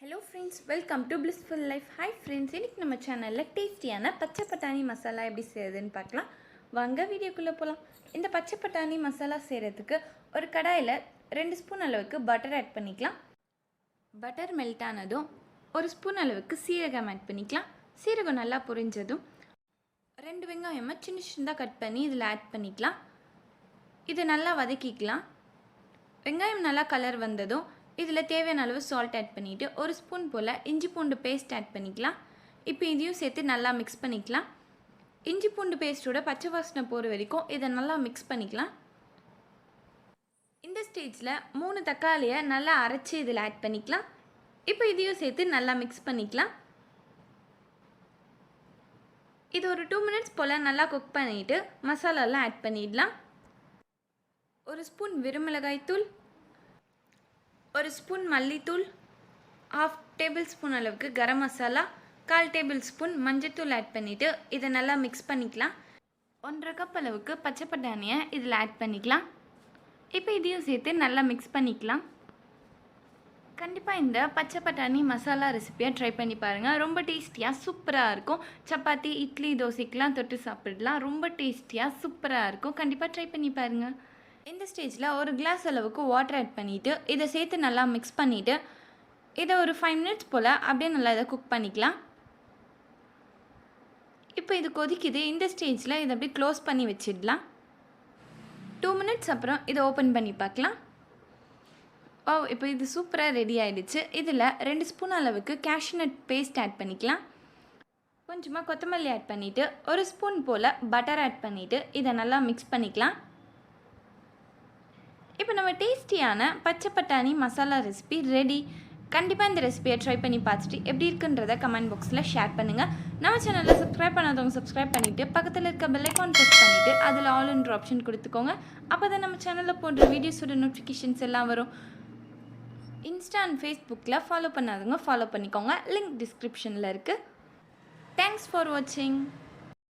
Hello friends, welcome to Blissful Life. Hi friends, இன்னைக்கு நம்ம சேனல்ல டேஸ்டியான பச்சை பட்டாணி மசாலா எப்படி செய்யறதுன்னு பார்க்கலாம். வாங்க வீடியோக்குள்ள போலாம். இந்த பச்சை பட்டாணி மசாலா செய்யறதுக்கு ஒரு கடாயில 2 ஸ்பூன் அளவுக்கு பட்டர் ஆட் பண்ணிக்கலாம். பட்டர் மெல்ட் ஆனதும் 1 ஸ்பூன் அளவுக்கு சீரகம் ஆட் பண்ணிக்கலாம். சீரகம் நல்லா பொரிஞ்சதும் 2 வெங்காயமா சின்ன சின்னதா கட் பண்ணி இதில் ஆட் பண்ணிக்கலாம். இதை நல்லா வதக்கிக்கலாம். வெங்காயம் நல்லா கலர் வந்ததும் இதில் தேவையான அளவு சால்ட் ஆட் பண்ணிவிட்டு 1 ஸ்பூன் போல் இஞ்சி பூண்டு பேஸ்ட் ஆட் பண்ணிக்கலாம். இப்போ இதையும் சேர்த்து நல்லா மிக்ஸ் பண்ணிக்கலாம். இஞ்சி பூண்டு பேஸ்ட்டோட பச்சை வாசனை போகிற வரைக்கும் இதை நல்லா மிக்ஸ் பண்ணிக்கலாம். இந்த ஸ்டேஜில் 3 தக்காளியை நல்லா அரைச்சி இதில் ஆட் பண்ணிக்கலாம். இப்போ இதையும் சேர்த்து நல்லா மிக்ஸ் பண்ணிக்கலாம். இது ஒரு 2 மினிட்ஸ் போல் நல்லா குக் பண்ணிவிட்டு மசாலாலாம் ஆட் பண்ணிடலாம். 1 ஸ்பூன் வெறுமிளகாய் தூள், 1 ஸ்பூன் மல்லித்தூள், 1/2 டேபிள் ஸ்பூன் அளவுக்கு கரம் மசாலா, 1/4 டேபிள் ஸ்பூன் மஞ்சத்தூள் ஆட் பண்ணிவிட்டு இதை நல்லா மிக்ஸ் பண்ணிக்கலாம். 1/2 கப் அளவுக்கு பச்சை பட்டாணியை இதில் ஆட் பண்ணிக்கலாம். இப்போ இதையும் சேர்த்து நல்லா மிக்ஸ் பண்ணிக்கலாம். கண்டிப்பாக இந்த பச்சை பட்டாணி மசாலா ரெசிபியை ட்ரை பண்ணி பாருங்கள். ரொம்ப டேஸ்டியாக சூப்பராக இருக்கும். சப்பாத்தி, இட்லி, தோசைக்கெலாம் தொட்டு சாப்பிடலாம். ரொம்ப டேஸ்டியாக சூப்பராக இருக்கும். கண்டிப்பாக ட்ரை பண்ணி பாருங்கள். இந்த ஸ்டேஜில் 1 கிளாஸ் அளவுக்கு வாட்டர் ஆட் பண்ணிவிட்டு இதை சேர்த்து நல்லா மிக்ஸ் பண்ணிவிட்டு இதை ஒரு 5 மினிட்ஸ் போல் அப்படியே நல்லா இதை குக் பண்ணிக்கலாம். இப்போ இது கொதிக்குது. இந்த ஸ்டேஜில் இதை அப்படியே க்ளோஸ் பண்ணி வச்சிடலாம். 2 மினிட்ஸ் அப்புறம் இதை ஓப்பன் பண்ணி பார்க்கலாம். இப்போ இது சூப்பராக ரெடி ஆகிடுச்சு. இதில் 2 ஸ்பூன் அளவுக்கு கேஷ்யூநட் பேஸ்ட் ஆட் பண்ணிக்கலாம். கொஞ்சமாக கொத்தமல்லி ஆட் பண்ணிவிட்டு 1 ஸ்பூன் போல் பட்டர் ஆட் பண்ணிவிட்டு இதை நல்லா மிக்ஸ் பண்ணிக்கலாம். இப்போ நம்ம டேஸ்டியான பச்சை பட்டாணி மசாலா ரெசிபி ரெடி. கண்டிப்பாக இந்த ரெசிபியை ட்ரை பண்ணி பார்த்துட்டு எப்படி இருக்குன்றதை கமெண்ட் பாக்ஸில் ஷேர் பண்ணுங்கள். நம்ம சேனலில் சப்ஸ்கிரைப் பண்ணாதவங்க சப்ஸ்கிரைப் பண்ணிவிட்டு பக்கத்தில் இருக்க பெல் ஐகான் ப்ரெஸ் பண்ணிவிட்டு அதில் ஆல்ன்ற ஆப்ஷன் கொடுத்துக்கோங்க. அப்போ தான் நம்ம சேனலில் போடுற வீடியோஸோட நோட்டிஃபிகேஷன்ஸ் எல்லாம் வரும். இன்ஸ்டா அண்ட் ஃபேஸ்புக்கில் ஃபாலோ பண்ணாதவங்க ஃபாலோ பண்ணிக்கோங்க. லிங்க் டிஸ்கிரிப்ஷனில் இருக்குது. தேங்க்ஸ் ஃபார் வாட்சிங்.